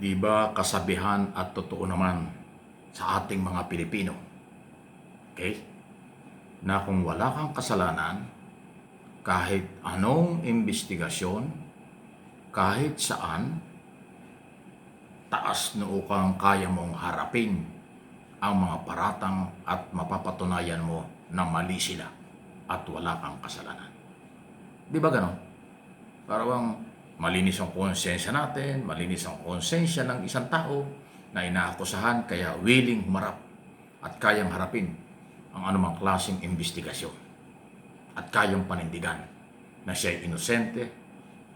Di ba kasabihan at totoo naman sa ating mga Pilipino, okay? Na kung wala kang kasalanan, kahit anong investigasyon, kahit saan, taas noo kang kaya mong harapin ang mga paratang at mapapatunayan mo na mali sila at wala kang kasalanan. Di ba ganon? Parang malinis ang konsensya natin, malinis ang konsensya ng isang tao na inaakusahan kaya willing humarap at kayang harapin ang anumang klaseng investigasyon at kayang panindigan na siya ay inosente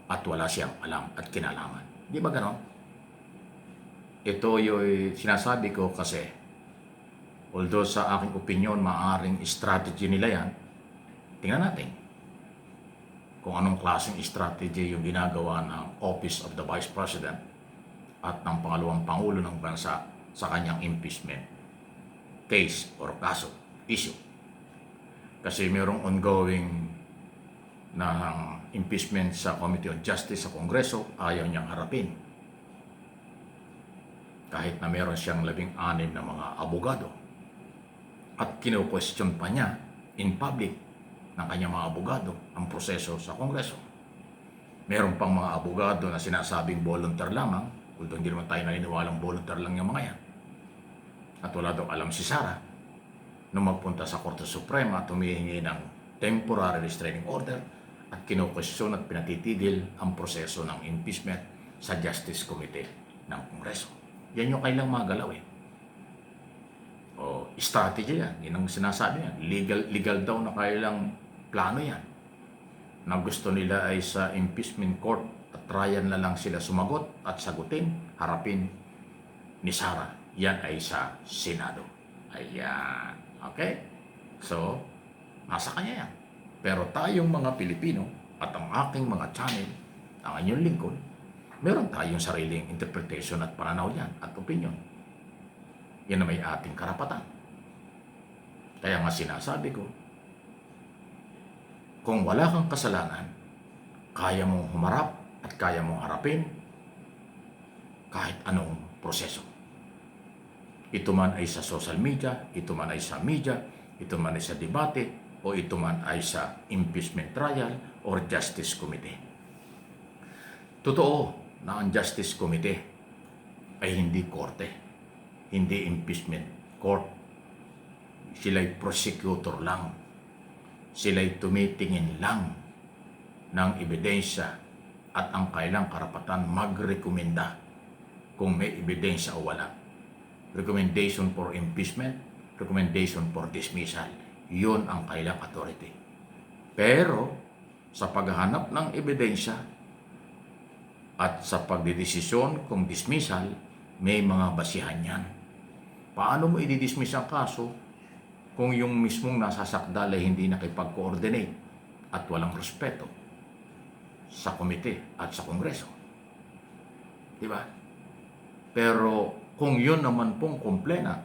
at wala siyang alam at kinalaman. Di ba ganon? Ito yung sinasabi ko kasi although sa aking opinion maaaring strategy nila yan, tingnan natin kung anong klaseng strategy yung ginagawa ng Office of the Vice President at ng pangalawang Pangulo ng bansa sa kanyang impeachment case or kaso, issue. Kasi mayroong ongoing na impeachment sa Committee on Justice sa Kongreso, ayaw niyang harapin. Kahit na meron siyang 16 na mga abogado at kino-question pa niya in public ng kanyang mga abogado ang proseso sa Kongreso. Meron pang mga abogado na sinasabing volunteer lamang, although hindi naman tayo naniniwalang volunteer lang yung mga yan. At wala daw alam si Sara nung magpunta sa Korte Suprema at humihingi ng temporary restraining order at kino-question at pinatitigil ang proseso ng impeachment sa Justice Committee ng Kongreso. Yan yung kailang mga galaw eh. O strategy yan, yun ang sinasabi yan. Legal daw na kailang plano yan. Na gusto nila ay sa impeachment court at trial na lang sila sumagot at sagutin, harapin ni Sara. Yan ay sa Senado. Ayan. Okay? So, nasa kanya yan. Pero tayong mga Pilipino at ang aking mga channel, ang inyong lingkod, meron tayong sariling interpretation at pananaw yan at opinion. Yan na may ating karapatan. Kaya nga sinasabi ko, kung wala kang kasalanan, kaya mong humarap at kaya mong harapin kahit anong proseso. Ito man ay sa social media, ito man ay sa media, ito man ay sa debate, o ito man ay sa impeachment trial or Justice Committee. Totoo na ang Justice Committee ay hindi korte, hindi impeachment court. Sila'y prosecutor lang. Sila'y tumitingin lang ng ebidensya at ang kailang karapatan magrekomenda kung may ebidensya o wala. Recommendation for impeachment, recommendation for dismissal. Yun ang kailang authority. Pero sa paghahanap ng ebidensya at sa pagdidesisyon kung dismissal, may mga basihan yan. Paano mo i-dismiss ang kaso kung yung mismong nasasakdal ay hindi nakipag-coordinate at walang respeto sa komite at sa Kongreso? Diba? Pero kung yun naman pong komplena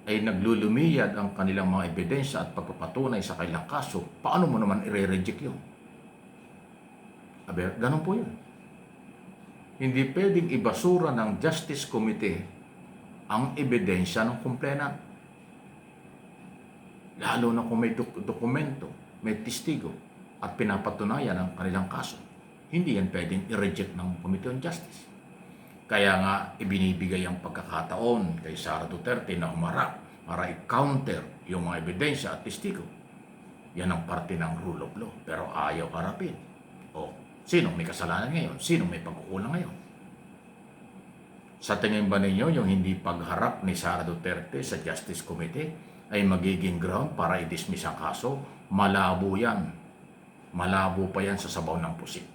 ay naglulumiyad ang kanilang mga ebidensya at pagpapatunay sa kanilang kaso, paano mo naman i-reject yun? Aber, ganun po yun. Hindi pwedeng ibasura ng Justice Committee ang ebidensya ng komplena. Lalo na kung may dokumento, may testigo at pinapatunayan ang kanilang kaso. Hindi yan pwedeng i-reject ng Committee on Justice. Kaya nga ibinibigay ang pagkakataon kay Sara Duterte na humarap para i-counter yung mga ebidensya at testigo. Yan ang parte ng rule of law. Pero ayaw harapin. O, sinong may kasalanan ngayon? Sinong may pagkukulang ngayon? Sa tingin ba ninyo yung hindi pagharap ni Sara Duterte sa Justice Committee ay magiging ground para i-dismiss ang kaso? Malabo yan. Malabo pa yan sa sabaw ng pusit.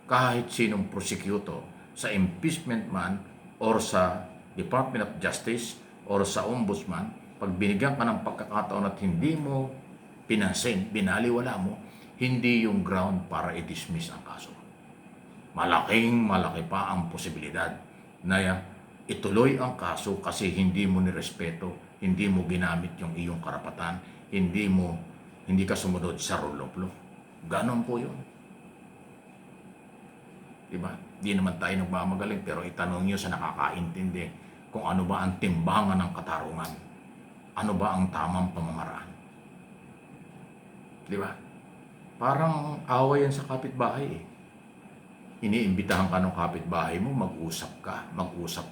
Kahit sinong prosecutor, sa impeachment man or sa Department of Justice or sa Ombudsman, pag binigyan ka ng pagkakataon at hindi mo pinansin, binaliwala mo, hindi yung ground para i-dismiss ang kaso. Malaki pa ang posibilidad na ituloy ang kaso kasi hindi mo nirespeto, hindi mo ginamit yung iyong karapatan, hindi ka sumunod sa rule of law. Ganon po yun. Diba? Di naman tayo nagmamagaling, pero itanong nyo sa nakakaintindi kung ano ba ang timbangan ng katarungan. Ano ba ang tamang pamamaraan. Diba? Parang away yan sa kapitbahay eh. Iniimbitahan ka ng kapitbahay mo, mag-usap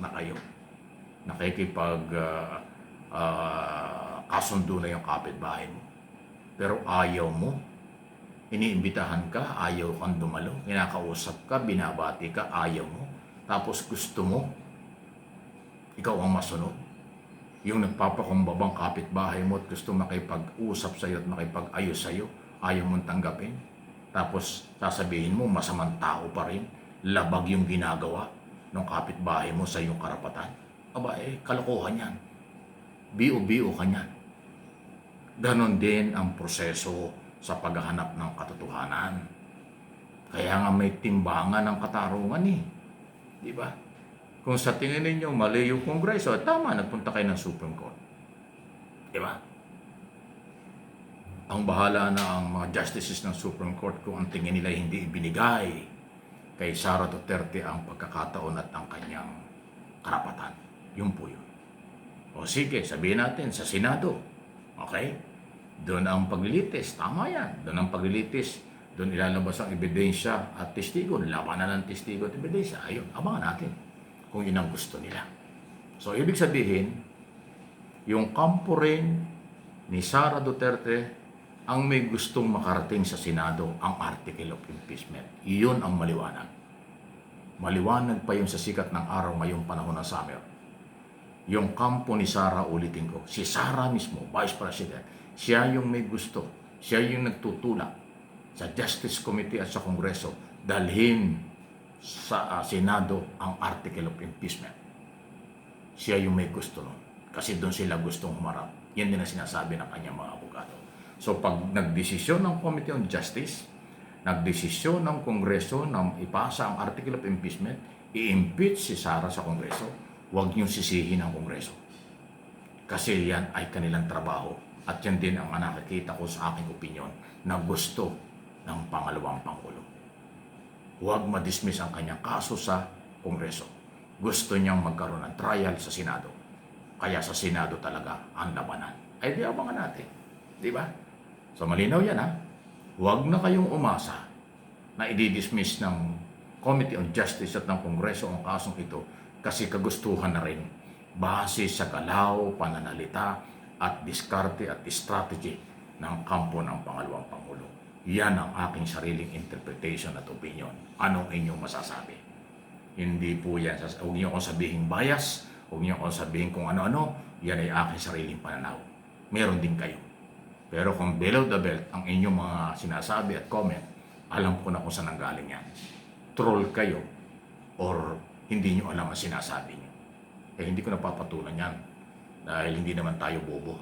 na kayo. Kasundo na yung kapitbahay mo. Pero ayaw mo, iniimbitahan ka, ayaw kang dumalo, kinakausap ka, binabati ka, ayaw mo. Tapos gusto mo, ikaw ang masunod. Yung nagpapakumbabang kapitbahay mo at gusto makipag-usap sa'yo at makipag-ayos sa'yo, ayaw mong tanggapin. Tapos sasabihin mo, masamang tao pa rin, labag yung ginagawa ng kapitbahay mo sa iyong karapatan. Aba kalokohan yan. Biu-biu ka niyan. Ganon din ang proseso sa paghahanap ng katotohanan. Kaya nga may timbangan ng katarungan eh. Di ba? Kung sa tingin ninyo mali yung Kongreso, tama, nagpunta kayo ng Supreme Court. Di ba? Ang bahala na ang mga justices ng Supreme Court kung ang tingin nila hindi ibinigay kay Sara Duterte ang pagkakataon at ang kanyang karapatan. Yun po yun. O sige, sabihin natin sa Senado. Okay? Doon ang paglilitis. Tama yan. Doon ang paglilitis. Doon ilalabas ang ebidensya at testigo. Labanan ng testigo at ebidensya. Ayun, abangan natin kung yun ang gusto nila. So, ibig sabihin, yung kampo rin ni Sara Duterte ang may gustong makarating sa Senado ang Article of Impeachment. Iyon ang maliwanag. Maliwanag pa yun sa sikat ng araw ngayong panahon ng summer. Yung kampo ni Sara, ulitin ko, si Sara mismo, Vice President, siya yung may gusto, siya yung nagtutulak sa Justice Committee at sa Kongreso dalhin sa Senado ang Article of Impeachment. Siya yung may gusto nun. Kasi doon sila gustong humarap. Yan din ang sinasabi ng kanyang mga abogado. So pag nagdesisyon ng Committee on Justice, nagdesisyon ng Kongreso na ipasa ang Article of Impeachment, i-impeach si Sara sa Kongreso, huwag niyong sisihin ang Kongreso. Kasi yan ay kanilang trabaho. At yan din ang nakikita ko sa aking opinion na gusto ng pangalawang Pangulo. Huwag ma-dismiss ang kanyang kaso sa Kongreso. Gusto niyang magkaroon ng trial sa Senado. Kaya sa Senado talaga ang labanan. Ay di abangan natin. Di ba? So malinaw yan ha. Huwag na kayong umasa na i-dismiss ng Committee on Justice at ng Kongreso ang kasong ito kasi kagustuhan na rin base sa galaw, pananalita at diskarte at strategy ng kampo ng pangalawang Pangulo. Yan ang aking sariling interpretation at opinion. Anong inyong masasabi? Hindi po yan. Huwag niyo akong sabihin bias, huwag niyo akong sabihin kung ano-ano. Yan ay aking sariling pananaw. Meron din kayo. Pero kung below the belt ang inyong mga sinasabi at comment, alam ko na kung saan nanggaling yan. Troll kayo or hindi nyo alam ang sinasabi nyo. Eh hindi ko napapatulan yan dahil hindi naman tayo bobo.